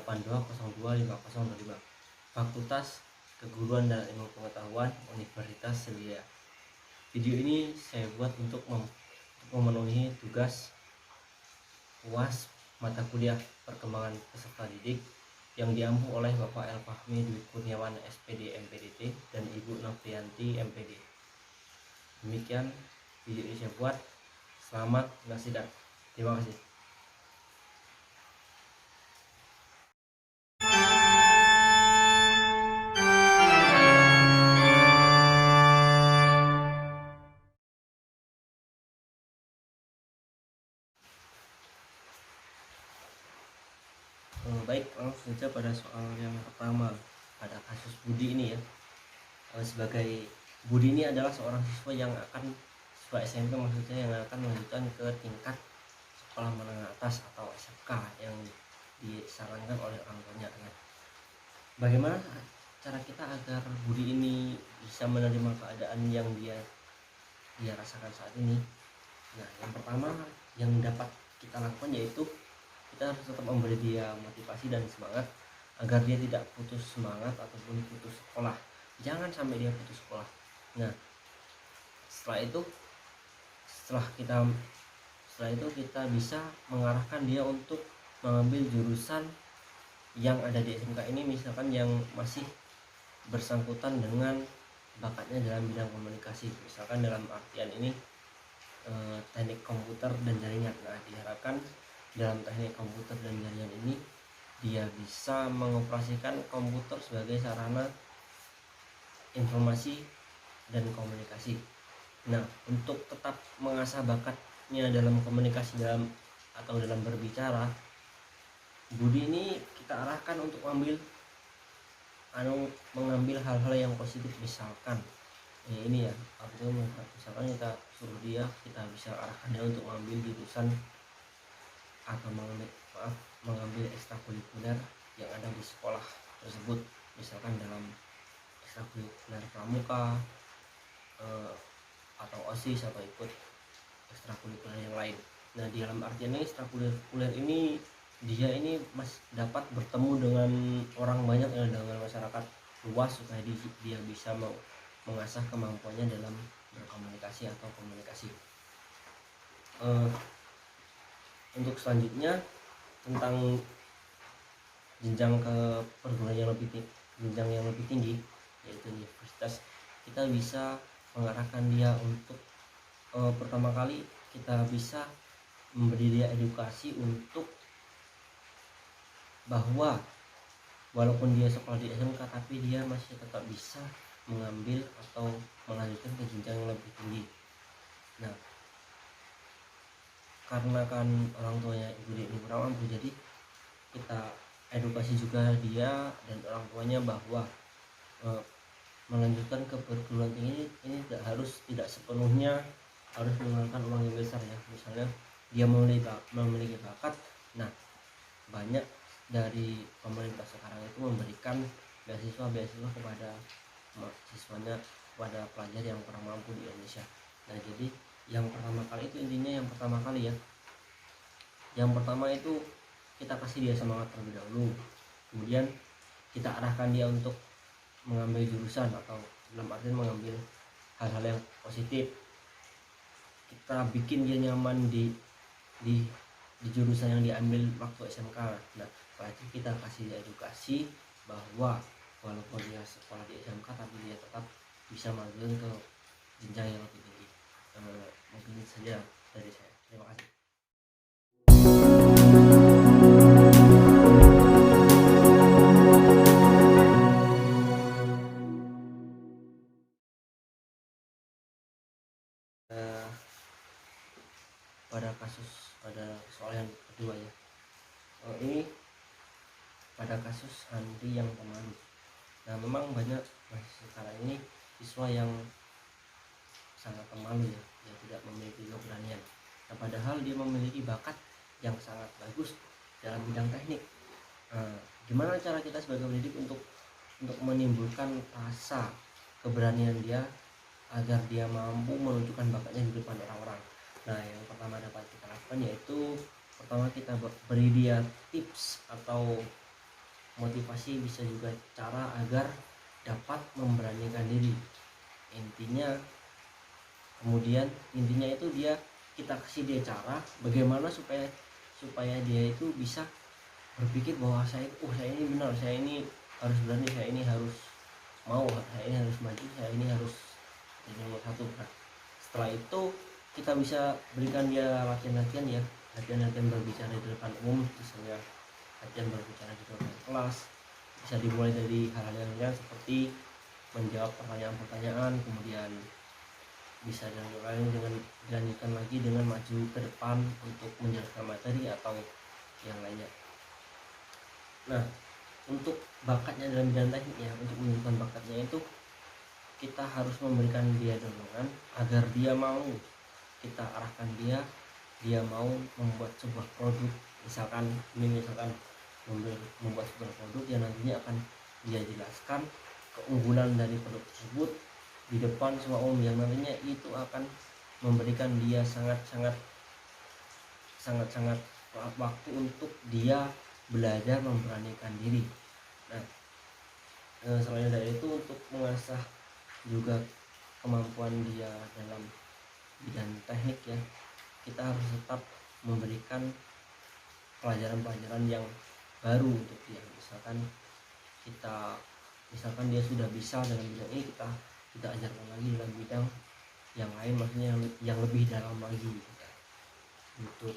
82025025, Fakultas Keguruan dan Ilmu Pengetahuan Universitas Sriwijaya. Video ini saya buat untuk memenuhi tugas UAS mata kuliah perkembangan peserta didik yang diampu oleh Bapak El Fahmi Dwi Kurniawan SPD MPDT dan Ibu Novianti MPD. Demikian video ini saya buat. Selamat menyaksikan. Terima kasih. Baik, langsung saja pada soal yang pertama pada kasus Budi ini ya. Sebagai Budi ini adalah seorang siswa SMP maksudnya, yang akan melanjutkan ke tingkat sekolah menengah atas atau SMK yang disarankan oleh orang tuanya. Bagaimana cara kita agar Budi ini bisa menerima keadaan yang dia rasakan saat ini? Nah, yang pertama yang dapat kita lakukan yaitu kita harus tetap memberi dia motivasi dan semangat agar dia tidak putus semangat ataupun putus sekolah. Jangan sampai dia putus sekolah. Nah, setelah itu kita bisa mengarahkan dia untuk mengambil jurusan yang ada di SMK ini, misalkan yang masih bersangkutan dengan bakatnya dalam bidang komunikasi, misalkan dalam artian ini teknik komputer dan jaringan. Nah, diharapkan dalam teknik komputer dan jaringan ini dia bisa mengoperasikan komputer sebagai sarana informasi dan komunikasi. Nah, untuk tetap mengasah bakatnya dalam komunikasi dalam berbicara, Budi ini kita arahkan untuk mengambil hal-hal yang positif. Misalkan ini ya, artinya misalkan kita suruh dia, kita bisa arahkan dia untuk mengambil jurusan atau mengambil ekstrakurikuler yang ada di sekolah tersebut, misalkan dalam ekstrakurikuler pramuka atau OSIS atau ikut ekstrakurikuler yang lain. Nah, di dalam artian ini ekstrakurikuler ini dia ini dapat bertemu dengan orang banyak ya, dengan masyarakat luas, supaya dia bisa mengasah kemampuannya dalam berkomunikasi atau komunikasi. Untuk selanjutnya tentang jenjang ke perguruan yang lebih tinggi yaitu universitas, kita bisa mengarahkan dia untuk pertama kali kita bisa memberi dia edukasi untuk bahwa walaupun dia sekolah di SMK tapi dia masih tetap bisa mengambil atau melanjutkan ke jenjang yang lebih tinggi. Nah, karena kan orang tuanya Ibu ini kurang mampu, jadi kita edukasi juga dia dan orang tuanya bahwa melanjutkan ke perguruan tinggi ini tidak sepenuhnya harus menggunakan uang yang besar ya. Misalnya dia memiliki bakat, nah banyak dari pemerintah sekarang itu memberikan beasiswa kepada mahasiswanya, kepada pelajar yang kurang mampu di Indonesia. Nah, jadi yang pertama kali itu intinya yang pertama itu kita kasih dia semangat terlebih dahulu, kemudian kita arahkan dia untuk mengambil jurusan atau dalam artian mengambil hal-hal yang positif. Kita bikin dia nyaman di jurusan yang diambil waktu SMK. Nah, setelah itu kita kasih dia edukasi bahwa walaupun dia sekolah di SMK tapi dia tetap bisa maju ke jenjang yang lebih tinggi. Mungkin itu saja dari saya. Terima kasih. Pada soal yang kedua ya, ini pada kasus Andi yang pemalu. Nah, memang banyak sekarang ini siswa yang sangat pemalu ya, yang tidak memiliki keberanian. Nah, padahal dia memiliki bakat yang sangat bagus dalam bidang teknik. Gimana cara kita sebagai pendidik untuk menimbulkan rasa keberanian dia agar dia mampu menunjukkan bakatnya di depan orang-orang? Nah, yang pertama dapat kita lakukan yaitu pertama kita beri dia tips atau motivasi bisa juga cara agar dapat memberanikan diri. Intinya itu kita kasih dia cara bagaimana supaya dia itu bisa berpikir bahwa saya ini benar, saya ini harus berani, saya ini harus mau, saya ini harus maju, saya ini harus jadi nomor satu. Nah, setelah itu kita bisa berikan dia latihan-latihan berbicara di depan umum, misalnya latihan berbicara di depan kelas. Bisa dimulai dari hal-hal yang ringan seperti menjawab pertanyaan-pertanyaan, kemudian bisa dilanjutkan lagi dengan maju ke depan untuk menjelaskan materi atau yang lainnya. Nah, untuk bakatnya dalam bidang teknik ya, untuk menunjukkan bakatnya itu kita harus memberikan dia dorongan agar dia mau, kita arahkan dia mau membuat sebuah produk. Misalkan membuat sebuah produk yang nantinya akan dia jelaskan keunggulan dari produk tersebut di depan semua umum, yang nantinya itu akan memberikan dia sangat waktu untuk dia belajar memberanikan diri. Nah, selain dari itu, untuk mengasah juga kemampuan dia dalam bidang teknik ya, kita harus tetap memberikan pelajaran-pelajaran yang baru untuk dia. Misalkan dia sudah bisa dalam bidang ini, kita ajarkan lagi dalam bidang yang lain, maksudnya yang lebih dalam lagi ya, untuk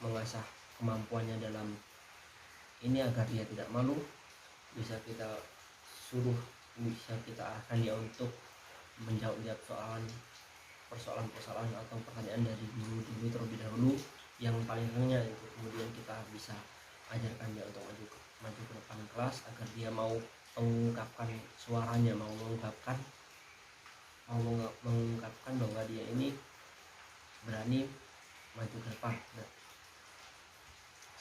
mengasah kemampuannya dalam ini agar dia tidak malu. Bisa kita arahkan dia untuk menjawab persoalan atau pertanyaan dari guru terlebih dahulu yang paling ringan itu. Kemudian kita bisa ajarkan dia untuk maju ke depan kelas agar dia mau mengungkapkan suaranya, mau mengungkapkan bahwa dia ini berani maju ke depan.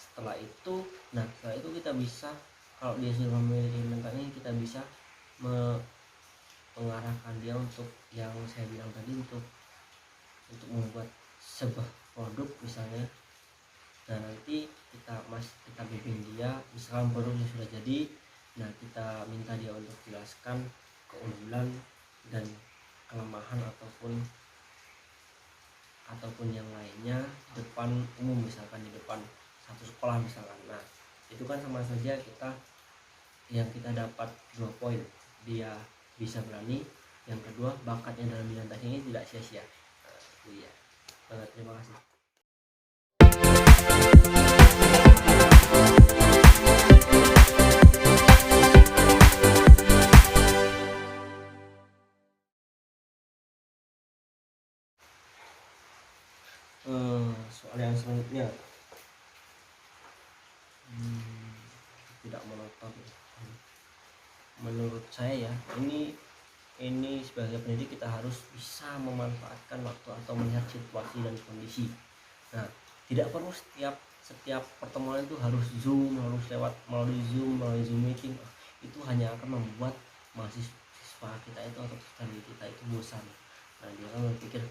Setelah itu kita bisa, kalau dia sudah memiliki mental ini, kita bisa mengarahkan dia untuk yang saya bilang tadi, untuk membuat sebuah produk misalnya. Nah, nanti kita bimbing dia, misalkan produknya sudah jadi, nah kita minta dia untuk jelaskan keunggulan dan kelemahan ataupun yang lainnya di depan umum, misalkan di depan satu sekolah misalkan. Nah, itu kan sama saja kita dapat 2 poin, dia bisa berani, yang kedua bakatnya dalam bidang teknik ini tidak sia-sia. Nah, itu ya. Terima kasih. Soal yang selanjutnya, tidak monoton. Menurut saya ya, ini sebagai pendidik kita harus bisa memanfaatkan waktu atau melihat situasi dan kondisi. Nah, tidak perlu setiap pertemuan itu harus melalui Zoom meeting. Itu hanya akan membuat mahasiswa kita itu atau petani kita itu bosan. Nah, dia akan berpikir,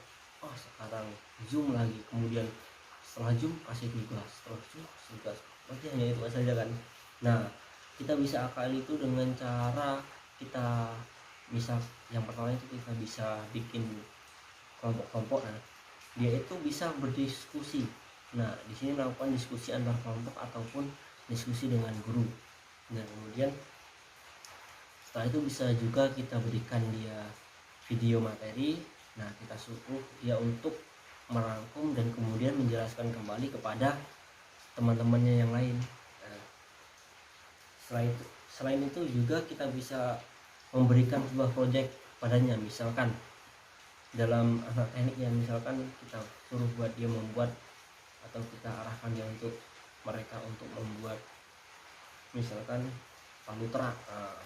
oh sekarang Zoom lagi, kemudian setelah Zoom kasih tugas, berarti hanya itu saja kan. Nah, kita bisa akali itu dengan cara kita, misal yang pertama itu kita bisa bikin kelompok-kelompok. Nah, dia itu bisa berdiskusi. Nah, di sini melakukan diskusi antar kelompok ataupun diskusi dengan guru. Dan kemudian setelah itu bisa juga kita berikan dia video materi. Nah, kita suruh dia untuk merangkum dan kemudian menjelaskan kembali kepada teman-temannya yang lain. Nah, selain itu juga kita bisa memberikan sebuah proyek padanya, misalkan dalam anak teknik yang misalkan kita suruh buat dia membuat, atau kita arahkan dia untuk membuat misalkan palu terak,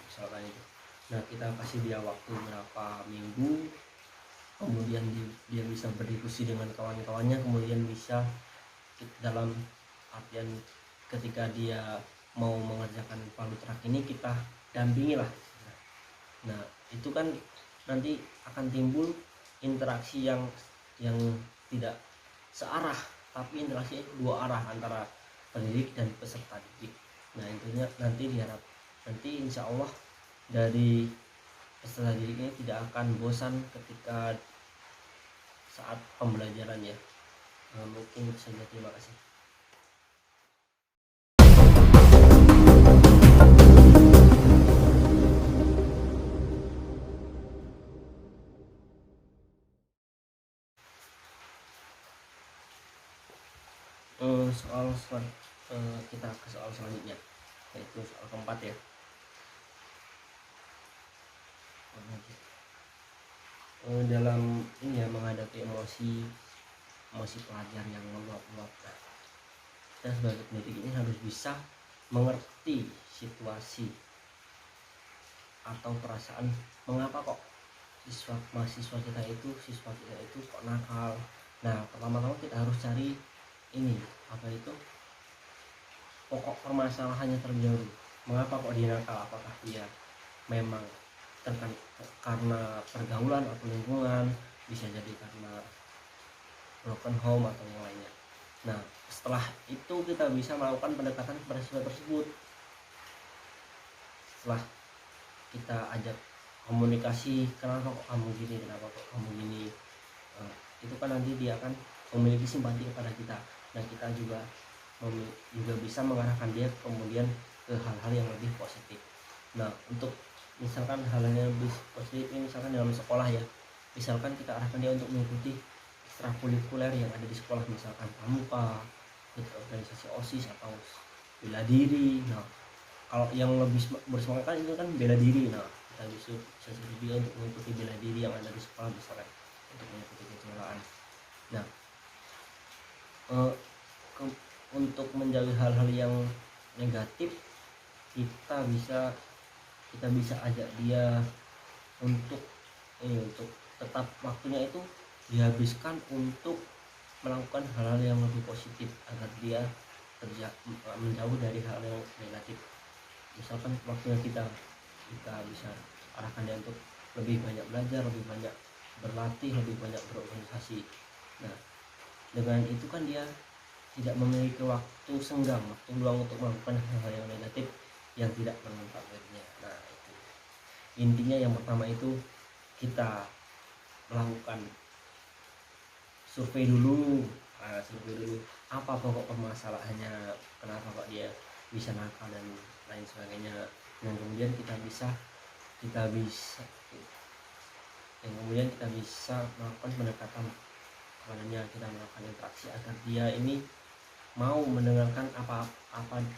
misalkan itu. Nah, kita kasih dia waktu berapa minggu, kemudian dia bisa berdiskusi dengan kawan-kawannya, kemudian bisa dalam artian ketika dia mau mengerjakan palu terak ini kita dampingi lah. Nah, itu kan nanti akan timbul interaksi yang tidak searah, tapi interaksi dua arah antara pendidik dan peserta didik. Nah, intinya nanti nanti insya Allah dari peserta didik ini tidak akan bosan ketika saat pembelajaran ya. Mungkin itu saja, terima kasih. Kita ke soal selanjutnya, yaitu soal keempat ya. Dalam ini ya, menghadapi emosi pelajar yang meluap-luap, kita sebagai pendidik ini harus bisa mengerti situasi atau perasaan mengapa kok siswa kita itu kok nakal. Nah, pertama-tama kita harus cari ini apa itu pokok permasalahannya terlebih dahulu. Mengapa kok dia nakal? Apakah dia memang karena pergaulan atau lingkungan, bisa jadi karena broken home atau yang lainnya. Nah, setelah itu kita bisa melakukan pendekatan kepada siswa tersebut. Setelah kita ajak komunikasi, kenapa kok kamu gini, itu kan nanti dia akan memiliki simpati kepada kita. Nah, kita juga bisa mengarahkan dia kemudian ke hal-hal yang lebih positif. Nah, untuk misalkan hal yang lebih positif ini, misalkan dalam sekolah ya, misalkan kita arahkan dia untuk mengikuti ekstrakurikuler yang ada di sekolah, misalkan pramuka, ikut organisasi OSIS atau bela diri. Nah, kalau yang lebih bersemangat kan itu kan bela diri. Nah, kita bisa suruh dia untuk mengikuti bela diri yang ada di sekolah, misalkan untuk mengikuti kejuaraan. Nah, untuk menjauhi hal-hal yang negatif, kita bisa ajak dia untuk tetap waktunya itu dihabiskan untuk melakukan hal-hal yang lebih positif agar dia menjauh dari hal yang negatif. Misalkan waktunya kita bisa arahkan dia untuk lebih banyak belajar, lebih banyak berlatih, lebih banyak berorganisasi. Nah, dengan itu kan dia tidak memiliki waktu senggang, waktu luang untuk melakukan hal-hal yang negatif yang tidak bermanfaat baginya. Nah, itu intinya. Yang pertama itu kita melakukan survei dulu apa pokok permasalahannya, kenapa kok dia bisa nakal dan lain sebagainya. Dan kemudian kita bisa melakukan pendekatan kepadanya, kita melakukan interaksi agar dia ini mau mendengarkan apa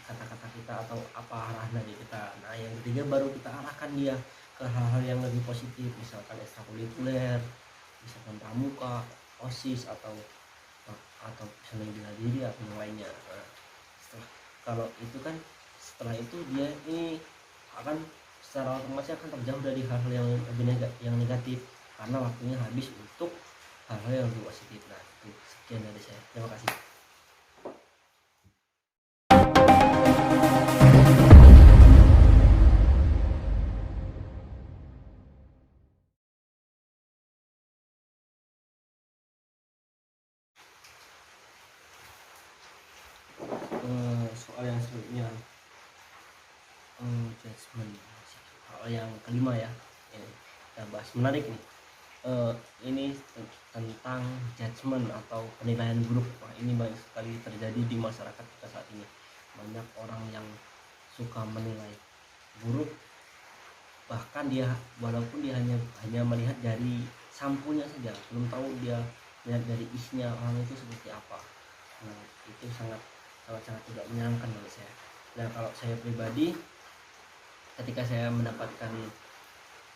kata-kata kita atau apa arahan dari kita. Nah, yang ketiga baru kita arahkan dia ke hal-hal yang lebih positif, misalkan ekstrakurikuler, misalkan pramuka, OSIS atau misalnya bela diri atau yang lainnya. Nah, setelah itu dia ini akan secara otomatis akan terjauh dari hal-hal yang negatif karena waktunya habis untuk hal-hal yang lebih positif. Nah, itu sekian dari saya. Terima kasih. Soal yang selanjutnya, judgement, soal yang kelima ya, kita bahas menarik nih. Ini tentang judgement atau penilaian buruk. Wah, ini banyak sekali terjadi di masyarakat kita saat ini. Banyak orang yang suka menilai buruk, bahkan walaupun dia hanya melihat dari sampulnya saja, belum tahu dia melihat dari isinya orang itu seperti apa. Nah, itu sangat tidak menyenangkan bagi saya. Nah, kalau saya pribadi, ketika saya mendapatkan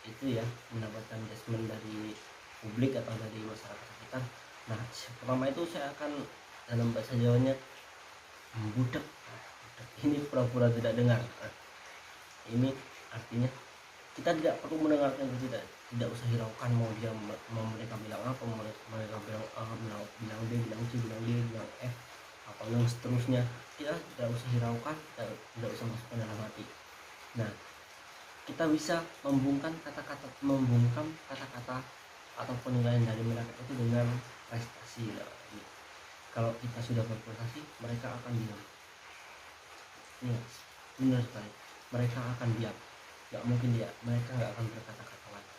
judgement dari publik atau dari masyarakat sekitar, nah pertama itu saya akan dalam bahasa Jawanya budak. Ini pura-pura tidak dengar. Ini artinya kita tidak perlu mendengarkan itu, tidak usah hiraukan mau mereka bilang apa, mereka bilang A, bilang B, bilang C, bilang D, bilang F, apa yang seterusnya. Kita tidak usah hiraukan, tidak usah masukkan dalam hati. Nah, kita bisa membungkam kata-kata atau penilaian dari mereka itu dengan prestasi. Nah, kalau kita sudah berprestasi, mereka akan bilang, iya, benar sekali, mereka akan diam, nggak mungkin mereka nggak akan berkata-kata lagi.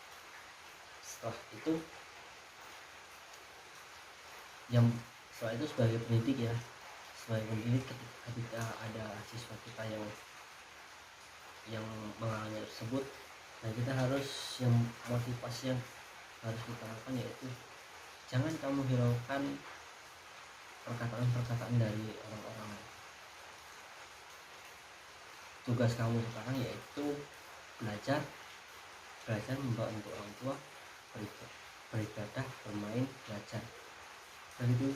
Setelah itu sebagai pendidik ya, sebagai pendidik ketika ada siswa kita yang mengalami tersebut, nah kita harus yang motivasi yang harus kita lakukan yaitu jangan kamu hiraukan perkataan-perkataan dari orang-orang. Tugas kamu sekarang yaitu belajar membantu orang tua, beribadah, bermain, belajar, dan itu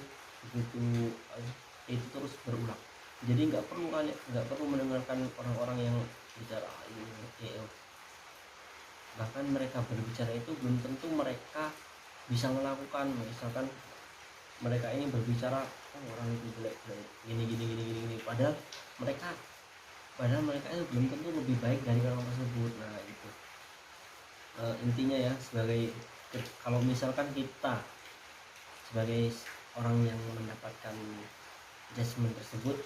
terus berulang. Jadi nggak perlu mendengarkan orang-orang yang bicara ini. Bahkan mereka berbicara itu belum tentu mereka bisa melakukan. Misalkan mereka ini berbicara, orang itu jelek gini, padahal mereka itu belum tentu lebih baik dari orang tersebut. Nah itu intinya ya, kalau misalkan kita sebagai orang yang mendapatkan judgement tersebut,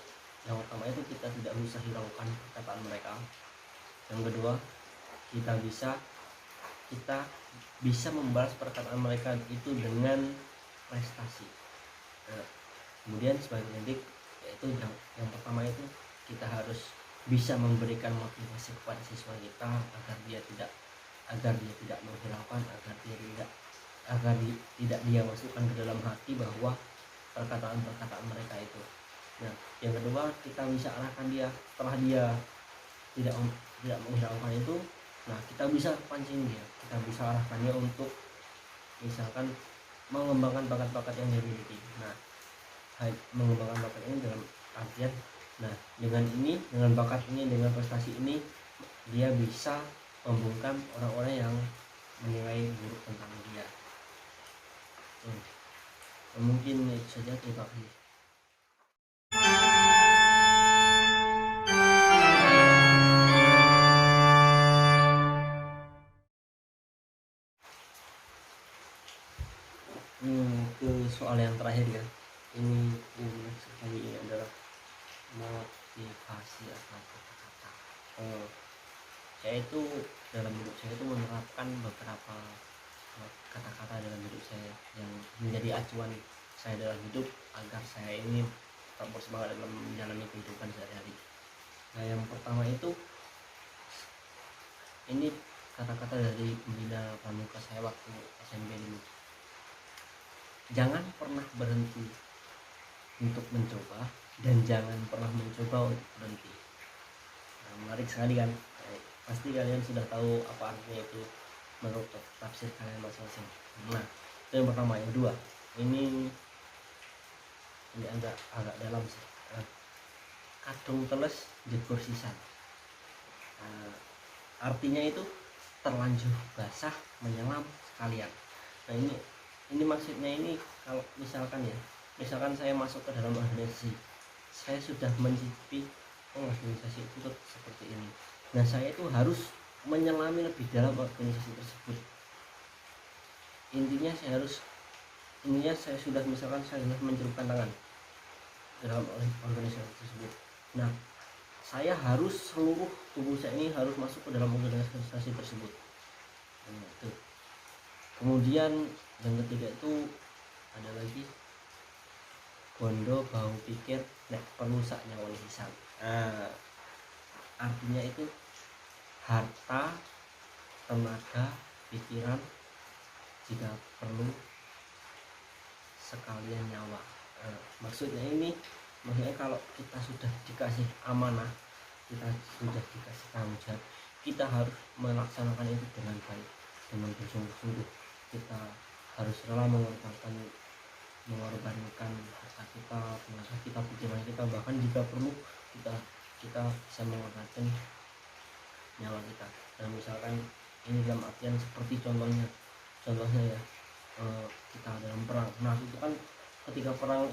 yang pertama itu kita tidak usah hiraukan perkataan mereka. Yang kedua, kita bisa membalas perkataan mereka itu dengan prestasi. Kemudian sebagai pendidik, yaitu yang pertama itu kita harus bisa memberikan motivasi kepada siswa kita agar dia tidak menghiraukan, agar tidak dia masukkan ke dalam hati bahwa perkataan mereka itu. Nah, yang kedua, kita bisa arahkan dia setelah dia tidak menghiraukan itu. Nah, kita bisa pancing dia, kita bisa arahkan dia untuk misalkan mengembangkan bakat-bakat yang dia miliki. Nah, mengembangkan bakat ini dalam artian, nah dengan bakat ini, dengan prestasi ini, dia bisa membungkam orang-orang yang menilai buruk tentang dia. Mungkin itu saja, terima kasih. Ke soal yang terakhir ya, ini sekali ini adalah motivasi atau kata-kata. Saya itu dalam hidup saya itu menerapkan beberapa kata-kata dalam hidup saya yang menjadi acuan saya dalam hidup agar saya ini tetap bersemangat dalam menjalani kehidupan sehari-hari. Nah, yang pertama itu ini kata-kata dari pembina pramuka saya waktu SMP dulu. Jangan pernah berhenti untuk mencoba dan jangan pernah mencoba untuk berhenti. Nah, menarik sekali kan? Pasti kalian sudah tahu apa artinya itu menurut tafsir kalian masing-masing. Nah, itu yang pertama. Yang kedua, ini agak dalam sih. Kadung teles jegur sisan. Artinya itu terlanjur basah menyelam sekalian. Nah, ini maksudnya ini kalau misalkan saya masuk ke dalam organisasi, saya sudah mencicipi organisasi itu seperti ini. Nah, saya itu harus menyelami lebih dalam organisasi tersebut. Intinya saya sudah mencelupkan tangan dalam organisasi tersebut. Nah, saya harus seluruh tubuh saya ini harus masuk ke dalam organisasi tersebut. Nah, itu. Kemudian yang ketiga itu ada lagi, bondo bau pikir nek perlu sak nyawa hisab. Artinya itu harta, tenaga, pikiran, jika perlu sekalian nyawa. Maksudnya kalau kita sudah dikasih amanah, kita sudah dikasih tanggung jawab, kita harus melaksanakan itu dengan baik, dengan bersungguh-sungguh. Kita harus rela mengorbankan harta kita, tenaga kita, pikiran kita, bahkan jika perlu kita bisa mengorbankan nyawa kita. Dan misalkan ini dalam artian seperti contohnya ya, kita dalam perang. Nah, itu kan ketika perang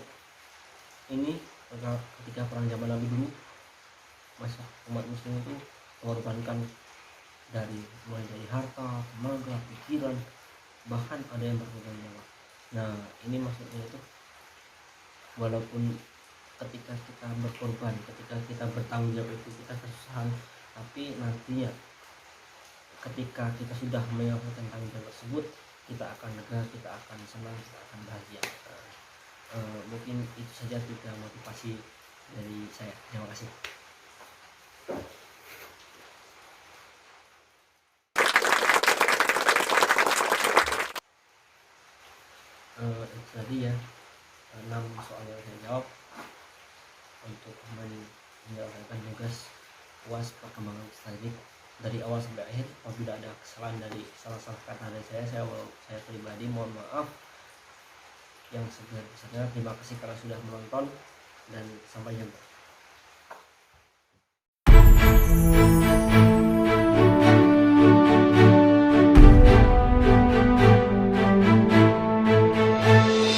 zaman Nabi dulu, masa umat muslim itu mengorbankan mulai dari harta, tenaga, pikiran, bahkan ada yang berkorban nyawa. Nah, ini maksudnya itu walaupun ketika kita berkorban, ketika kita bertanggung jawab itu kita kesusahan tapi nantinya ketika kita sudah menyelesaikan tanggung jawab tersebut, kita akan lega, kita akan senang, kita akan bahagia. Mungkin itu saja 3 motivasi dari saya. Terima kasih. Itu tadi ya 6 soal yang saya jawab untuk menyelesaikan tugas UAS perkembangan statistik dari awal sampai akhir. Apabila ada kesalahan dari salah kata dari saya pribadi mohon maaf yang sebesar-besarnya. Terima kasih karena sudah menonton dan sampai jumpa.